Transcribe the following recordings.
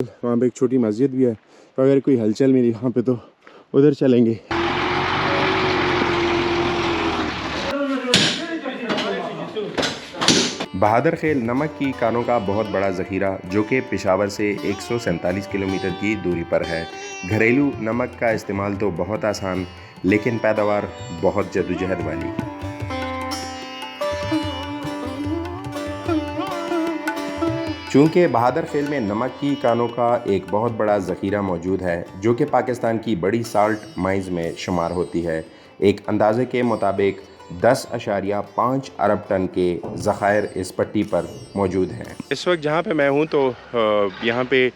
वहाँ पे एक छोटी मस्जिद भी है, तो अगर कोई हलचल मिली वहाँ पे तो उधर चलेंगे। बहादुर खेल नमक की कानों का बहुत बड़ा ज़ख़ीरा जो कि पेशावर से 147 किलोमीटर की दूरी पर है। घरेलू नमक का इस्तेमाल तो बहुत आसान, लेकिन पैदावार बहुत जद्दोजहद वाली। चूँकि बहादुर खेल में नमक की कानों का एक बहुत बड़ा ज़ख़ीरा मौजूद है जो कि पाकिस्तान की बड़ी साल्ट माइंस में शुमार होती है। एक अंदाज़े के मुताबिक 10.5 अरब टन के ज़ख़ायर इस पट्टी पर मौजूद हैं। इस वक्त जहाँ पे मैं हूँ तो यहाँ पे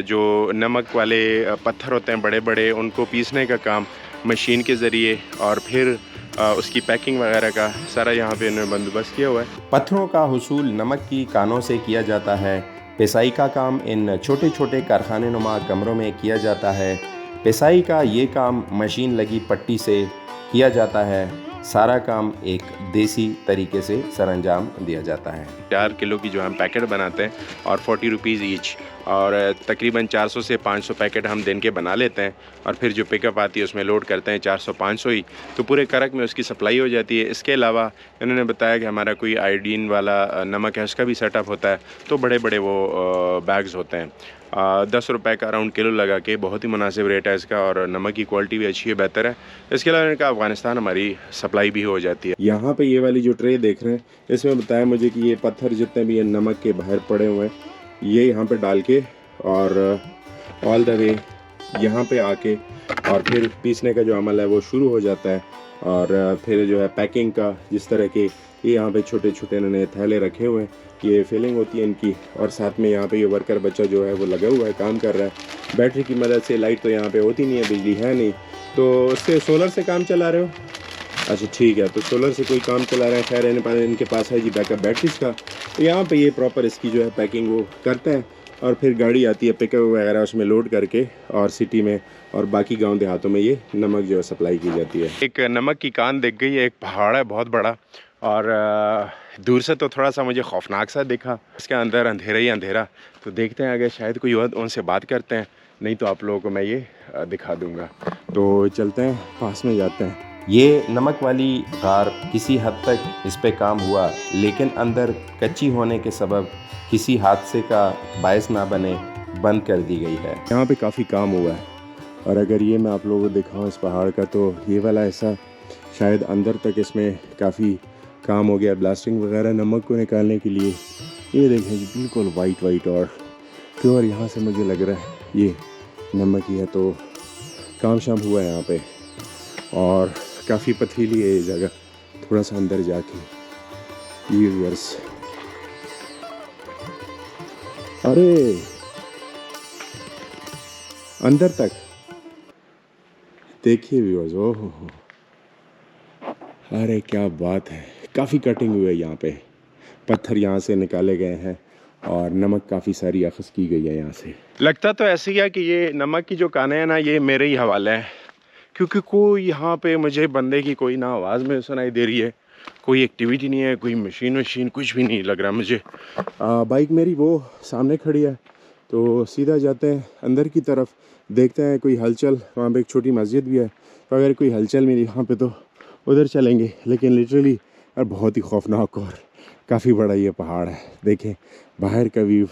जो नमक वाले पत्थर होते हैं बड़े बड़े, उनको पीसने का काम मशीन के ज़रिए और फिर उसकी पैकिंग वगैरह का सारा यहाँ पे इन्होंने बंदोबस्त किया हुआ है। पत्थरों का हुसूल नमक की कानों से किया जाता है। पिसाई का काम इन छोटे छोटे कारखाने नुमा कमरों में किया जाता है। पिसाई का ये काम मशीन लगी पट्टी से किया जाता है। सारा काम एक देसी तरीके से सरअंजाम दिया जाता है। 4 किलो की जो हम पैकेट बनाते हैं और 40 रुपीज़ ईच, और तकरीबन 400 से 500 पैकेट हम दिन के बना लेते हैं और फिर जो पिकअप आती है उसमें लोड करते हैं 400-500 ही, तो पूरे करक में उसकी सप्लाई हो जाती है। इसके अलावा इन्होंने बताया कि हमारा कोई आयोडीन वाला नमक है उसका भी सेटअप होता है, तो बड़े बड़े वो बैग्स होते हैं। 10 रुपए का अराउंड किलो लगा के बहुत ही मुनासिब रेट है इसका, और नमक की क्वालिटी भी अच्छी है, बेहतर है। इसके अलावा इनका अफ़गानिस्तान हमारी सप्लाई भी हो जाती है। यहाँ पे ये वाली जो ट्रे देख रहे हैं इसमें बताया मुझे कि ये पत्थर जितने भी ये नमक के बाहर पड़े हुए हैं ये यहाँ पे डाल के और ऑल द वे यहाँ पे आके और फिर पीसने का जो अमल है वो शुरू हो जाता है। और फिर जो है पैकिंग का जिस तरह के ये यहाँ पे छोटे छोटे इन्होंने थैले रखे हुए हैं, ये फिलिंग होती है इनकी, और साथ में यहाँ पे ये वर्कर बच्चा जो है वो लगा हुआ है, काम कर रहा है बैटरी की मदद से। लाइट तो यहाँ पे होती नहीं है, बिजली है नहीं, तो उससे सोलर से काम चला रहे हो? अच्छा ठीक है, तो सोलर से कोई काम चला रहे हैं। खैर इनके पास है जी बैकअप बैटरीज का, तो यहाँ पे ये प्रॉपर इसकी जो है पैकिंग वो करते हैं और फिर गाड़ी आती है पिकअप वगैरह उसमें लोड करके, और सिटी में और बाकी गांव देहातों में ये नमक जो है सप्लाई की जाती है। एक नमक की कान दिख गई है, एक पहाड़ है बहुत बड़ा, और दूर से तो थोड़ा सा मुझे खौफनाक सा दिखा। इसके अंदर अंधेरा ही अंधेरा, तो देखते हैं अगर शायद कोई और उनसे बात करते हैं, नहीं तो आप लोगों को मैं ये दिखा दूँगा। तो चलते हैं, पास में जाते हैं। ये नमक वाली गार किसी हद तक इस पे काम हुआ, लेकिन अंदर कच्ची होने के सबब किसी हादसे का बायस ना बने, बंद कर दी गई है। यहाँ पे काफ़ी काम हुआ है, और अगर ये मैं आप लोगों को दिखाऊँ इस पहाड़ का, तो ये वाला ऐसा शायद अंदर तक इसमें काफ़ी काम हो गया ब्लास्टिंग वगैरह नमक को निकालने के लिए। ये देखें जी बिल्कुल वाइट और प्योर, यहाँ से मुझे लग रहा है ये नमक ही है। तो काम शाम हुआ है यहाँ पे, और काफ़ी पथरीली है ये जगह। थोड़ा सा अंदर जाके व्यूअर्स, अरे अंदर तक देखिए व्यूअर्स, ओहो अरे क्या बात है। काफ़ी कटिंग हुई है यहाँ पे, पत्थर यहाँ से निकाले गए हैं और नमक काफ़ी सारी अखज़ की गई है यहाँ से। लगता तो ऐसे ही है कि ये नमक की जो कानें हैं ना, ये मेरे ही हवाले हैं, क्योंकि कोई यहाँ पे मुझे बंदे की कोई ना आवाज़ में सुनाई दे रही है, कोई एक्टिविटी नहीं है, कोई मशीन कुछ भी नहीं लग रहा मुझे। बाइक मेरी वो सामने खड़ी है, तो सीधा जाते हैं अंदर की तरफ, देखते हैं कोई हलचल। वहाँ पे एक छोटी मस्जिद भी है, तो अगर कोई हलचल मिली वहाँ पे तो उधर चलेंगे। लेकिन लिटरली और बहुत ही खौफनाक और काफ़ी बड़ा ये पहाड़ है। देखें बाहर का व्यू,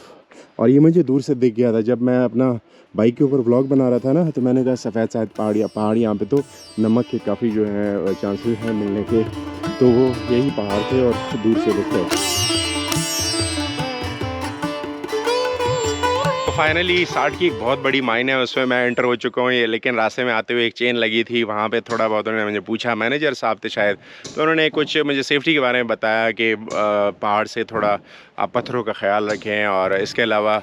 और ये मुझे दूर से दिख गया था जब मैं अपना बाइक के ऊपर व्लॉग बना रहा था ना, तो मैंने कहा सफ़ेद शायद पहाड़ यहाँ पे तो नमक के काफ़ी जो है चांसेस हैं मिलने के, तो वो यही पहाड़ थे और दूर से दिख रहे। फाइनली 60 की एक बहुत बड़ी माइन है, उसमें मैं एंटर हो चुका हूँ। ये लेकिन रास्ते में आते हुए एक चेन लगी थी, वहाँ पे थोड़ा बहुत उन्होंने मुझे पूछा, मैनेजर साहब थे शायद, तो उन्होंने कुछ मुझे सेफ्टी के बारे में बताया कि पहाड़ से थोड़ा आप पत्थरों का ख्याल रखें, और इसके अलावा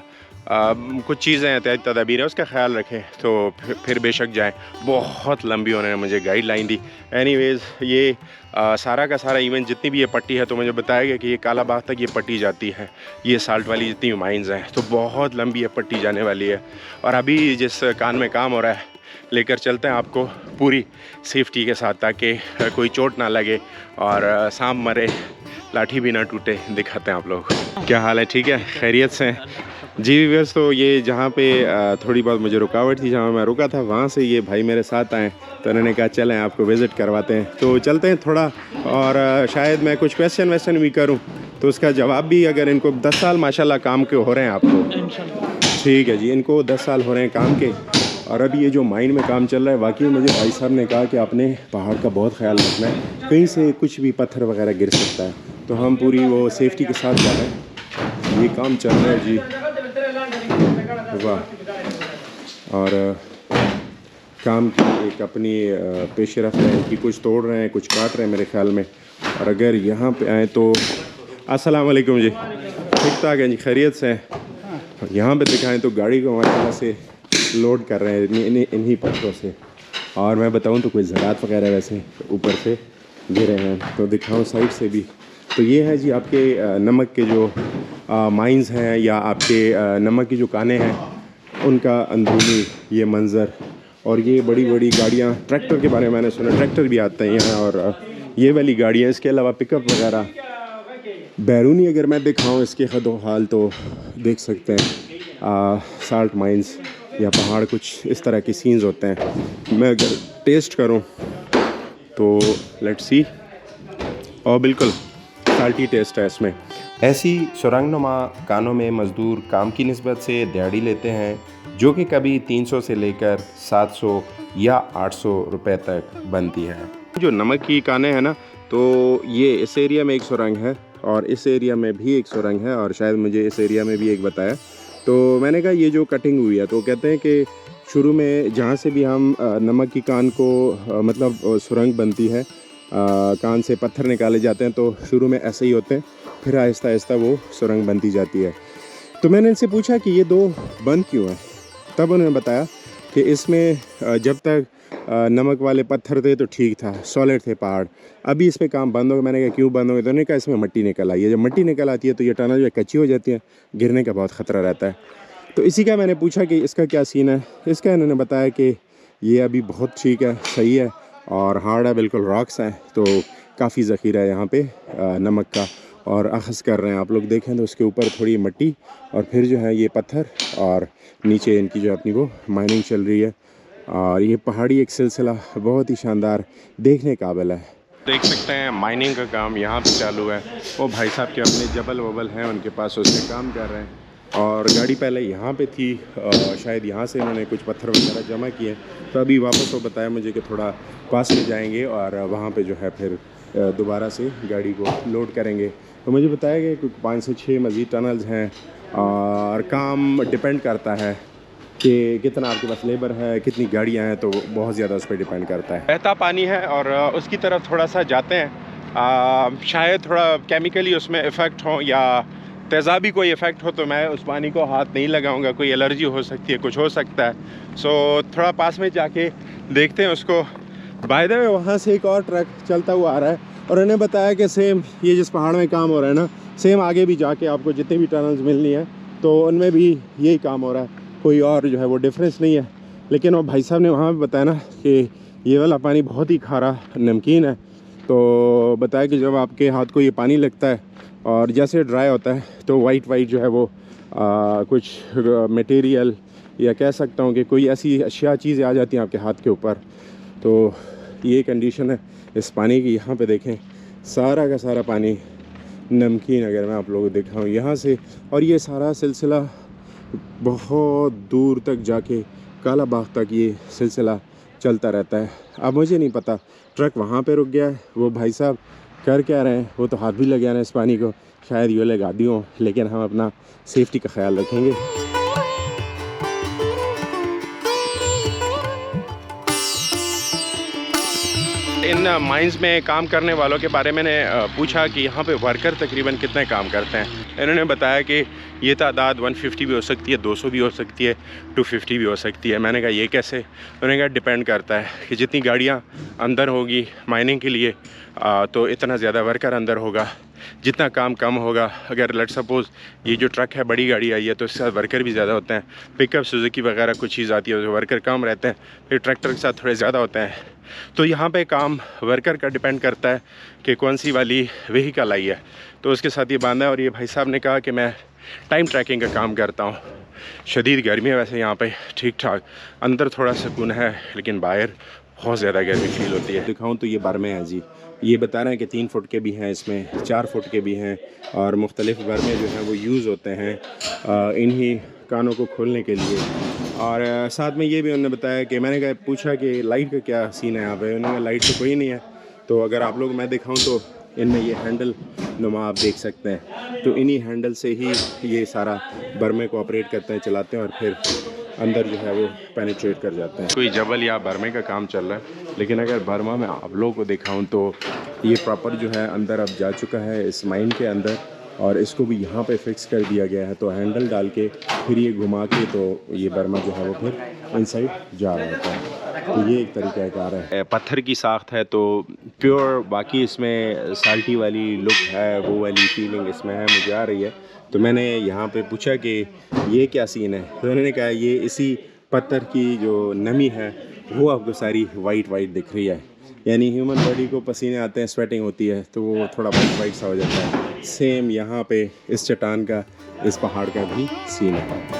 कुछ चीज़ें एहतियाती तदाबीर है उसका ख्याल रखें, तो फिर बेशक जाएं। बहुत लंबी उन्होंने मुझे गाइडलाइन दी। एनीवेज़ ये सारा का सारा इवेंट जितनी भी ये पट्टी है, तो मुझे बताया गया कि ये कालाबाग तक ये पट्टी जाती है, ये साल्ट वाली जितनी माइंस हैं, तो बहुत लंबी ये पट्टी जाने वाली है। और अभी जिस कान में काम हो रहा है लेकर चलते हैं आपको पूरी सेफ्टी के साथ, ताकि कोई चोट ना लगे और सांप मरे लाठी भी ना टूटे। दिखाते हैं आप लोग। क्या हाल है? ठीक है, खैरियत से? जी व्यूअर्स, तो ये जहाँ पे थोड़ी बहुत मुझे रुकावट थी, जहाँ मैं रुका था, वहाँ से ये भाई मेरे साथ आए, तो उन्होंने कहा चलें आपको विज़िट करवाते हैं। तो चलते हैं थोड़ा, और शायद मैं कुछ क्वेश्चन वेश्चन भी करूँ, तो उसका जवाब भी, अगर इनको 10 साल माशाल्लाह काम के हो रहे हैं आपको। ठीक है जी, इनको 10 साल हो रहे हैं काम के, और अभी ये जो माइन में काम चल रहा है, वाकई मुझे भाई साहब ने कहा कि आपने पहाड़ का बहुत ख्याल रखना है, कहीं से कुछ भी पत्थर वगैरह गिर सकता है, तो हम पूरी वो सेफ्टी के साथ जा रहे हैं। ये काम चल रहा है जी, वाह। और काम की एक अपनी पेश रफ्त है कि कुछ तोड़ रहे हैं, कुछ काट रहे हैं मेरे ख्याल में। और अगर यहाँ पे आए तो अस्सलाम वालेकुम जी, ठीक ठाक है जी, खैरियत से हैं। यहाँ पे दिखाएं तो गाड़ी को माशाल्लाह से लोड कर रहे हैं इन्हीं पत्थरों से। और मैं बताऊँ तो कोई ज़रात वगैरह वैसे ऊपर से गिरे हैं, तो दिखाऊँ साइड से भी। तो ये है जी आपके नमक के जो माइंस हैं, या आपके नमक की जो कानें हैं, उनका अंदरूनी ये मंज़र। और ये बड़ी बड़ी गाड़ियाँ, ट्रैक्टर के बारे में मैंने सुना, ट्रैक्टर भी आते हैं यहाँ, और ये वाली गाड़ियाँ, इसके अलावा पिकअप वगैरह। बैरूनी अगर मैं दिखाऊँ इसके हद हाल, तो देख सकते हैं साल्ट माइंस या पहाड़, कुछ इस तरह के सीन्स होते हैं। मैं अगर टेस्ट करूँ तो लेट्स सी, और बिल्कुल साल्टी टेस्ट है इसमें। ऐसी सुरंगनुमा कानों में मज़दूर काम की निस्बत से दिहाड़ी लेते हैं, जो कि कभी 300 से लेकर 700 या 800 रुपए तक बनती है। जो नमक की कानें हैं ना, तो ये इस एरिया में एक सुरंग है, और इस एरिया में भी एक सुरंग है, और शायद मुझे इस एरिया में भी एक बताया। तो मैंने कहा ये जो कटिंग हुई है, तो कहते हैं कि शुरू में जहाँ से भी हम नमक की कान को मतलब सुरंग बनती है, कान से पत्थर निकाले जाते हैं, तो शुरू में ऐसे ही होते हैं, फिर आहिस्ता आहिस्ता वो सुरंग बनती जाती है। तो मैंने इनसे पूछा कि ये दो बंद क्यों हैं, तब उन्होंने बताया कि इसमें जब तक नमक वाले पत्थर थे तो ठीक था, सॉलिड थे पहाड़, अभी इस पे काम बंद हो गया। मैंने कहा क्यों बंद हो गया, तो उन्होंने कहा इसमें मिट्टी निकल आई है, जब मिट्टी निकल आती है तो ये टनल जो कच्ची हो जाती है, गिरने का बहुत ख़तरा रहता है। तो इसी का मैंने पूछा कि इसका क्या सीन है। इसका इन्होंने बताया कि ये अभी बहुत ठीक है, सही है, और हार्ड है, बिल्कुल रॉक्स हैं, तो काफ़ी ज़ख़ीरा है यहाँ पे नमक का। और अख़ज़ कर रहे हैं, आप लोग देखें तो उसके ऊपर थोड़ी मिट्टी, और फिर जो है ये पत्थर, और नीचे इनकी जो अपनी वो माइनिंग चल रही है। और ये पहाड़ी एक सिलसिला बहुत ही शानदार, देखने काबिल है। देख सकते हैं माइनिंग का काम यहाँ पे चालू है। वो भाई साहब के अपने जबल वबल हैं उनके पास, उससे काम कर रहे हैं। और गाड़ी पहले यहाँ पे थी, शायद यहाँ से इन्होंने कुछ पत्थर वगैरह जमा किए, तो अभी वापस वो बताया मुझे कि थोड़ा पास में जाएंगे, और वहाँ पे जो है फिर दोबारा से गाड़ी को लोड करेंगे। तो मुझे बताया गया कि 5 से 6 मज़ीद टनल्स हैं, और काम डिपेंड करता है कि कितना आपके पास लेबर है, कितनी गाड़ियाँ हैं, तो बहुत ज़्यादा उस पर डिपेंड करता है। बहता पानी है, और उसकी तरफ थोड़ा सा जाते हैं, शायद थोड़ा केमिकली उसमें इफ़ेक्ट हो, या तेज़ाबी कोई इफ़ेक्ट हो, तो मैं उस पानी को हाथ नहीं लगाऊंगा, कोई एलर्जी हो सकती है, कुछ हो सकता है। सो थोड़ा पास में जाके देखते हैं उसको। बाय द वे वहाँ से एक और ट्रक चलता हुआ आ रहा है, और उन्हें बताया कि सेम ये जिस पहाड़ में काम हो रहा है ना, सेम आगे भी जाके आपको जितनी भी टनल्स मिलनी है, तो उनमें भी यही काम हो रहा है, कोई और जो है वो डिफरेंस नहीं है। लेकिन वो भाई साहब ने वहाँ भी बताया ना कि ये वाला पानी बहुत ही खारा नमकीन है। तो बताया कि जब आपके हाथ को ये पानी लगता है, और जैसे ड्राई होता है, तो वाइट जो है वो कुछ मटेरियल, या कह सकता हूँ कि कोई ऐसी अशिया चीज़ें आ जाती हैं आपके हाथ के ऊपर। तो ये कंडीशन है इस पानी की। यहाँ पे देखें सारा का सारा पानी नमकीन, अगर मैं आप लोगों को दिखाऊँ यहाँ से, और ये सारा सिलसिला बहुत दूर तक जाके काला बाग तक ये सिलसिला चलता रहता है। अब मुझे नहीं पता ट्रक वहाँ पे रुक गया है, वो भाई साहब कर क्या रहे हैं, वो तो हाथ भी लगा रहे हैं इस पानी को, शायद ये लगा दी हों, लेकिन हम अपना सेफ्टी का ख्याल रखेंगे। इन माइंस में काम करने वालों के बारे में मैंने पूछा कि यहाँ पे वर्कर तकरीबन कितने काम करते हैं। इन्होंने बताया कि ये तादाद 150 भी हो सकती है, 200 भी हो सकती है, 250 भी हो सकती है। मैंने कहा ये कैसे? उन्होंने कहा डिपेंड करता है कि जितनी गाड़ियाँ अंदर होगी माइनिंग के लिए, तो इतना ज़्यादा वर्कर अंदर होगा, जितना काम कम होगा। अगर लेट सपोज़ ये जो ट्रक है बड़ी गाड़ी आई है, तो इसके साथ वर्कर भी ज़्यादा होते हैं। पिकअप सुजुकी वगैरह कुछ चीज़ आती है तो वर्कर कम रहते हैं, फिर ट्रैक्टर के साथ थोड़े ज़्यादा होते हैं। तो यहाँ पे काम वर्कर का डिपेंड करता है कि कौन सी वाली व्हीकल आई है, तो उसके साथ ये बांधा है। और ये भाई साहब ने कहा कि मैं टाइम ट्रैकिंग का काम करता हूँ। शदीद गर्मी है वैसे यहाँ पे, ठीक ठाक, अंदर थोड़ा सुकून है लेकिन बाहर बहुत ज़्यादा गर्मी फील होती है। दिखाऊँ तो ये बर्मे हैं जी, ये बता रहे हैं कि 3 फुट के भी हैं, इसमें 4 फुट के भी हैं और मुख्तलिफ़ बर्मे जो हैं वो यूज़ होते हैं इन्हीं कानों को खोलने के लिए। और साथ में ये भी उन्होंने बताया कि मैंने कहा पूछा कि लाइट का क्या सीन है यहाँ पे, उन्होंने कहा लाइट तो कोई नहीं है। तो अगर आप लोग मैं दिखाऊँ तो इनमें ये हैंडल नुमा आप देख सकते हैं, तो इन्हीं हैंडल से ही ये सारा बर्मे को ऑपरेट करते हैं, चलाते हैं और फिर अंदर जो है वो पेनिट्रेट कर जाते हैं। कोई जबल या बर्मे का काम चल रहा है, लेकिन अगर बर्मा में आप लोगों को दिखाऊं तो ये प्रॉपर जो है अंदर अब जा चुका है इस माइन के अंदर, और इसको भी यहाँ पे फिक्स कर दिया गया है। तो हैंडल डाल के फिर ये घुमा के तो ये बर्मा जो है वो फिर इनसाइड जा रहा होता है। तो ये एक तरीक़ाकार है। पत्थर की साख्त है तो प्योर, बाकी इसमें साल्टी वाली लुक है, वो वाली फीलिंग इसमें है, मुझे आ रही है। तो मैंने यहाँ पे पूछा कि ये क्या सीन है, तो उन्होंने कहा ये इसी पत्थर की जो नमी है वो आपको सारी वाइट वाइट दिख रही है, यानी ह्यूमन बॉडी को पसीने आते हैं, स्वेटिंग होती है तो वो थोड़ा वाइट वाइट सा हो जाता है। सेम यहाँ पे इस चट्टान का, इस पहाड़ का भी सीन है।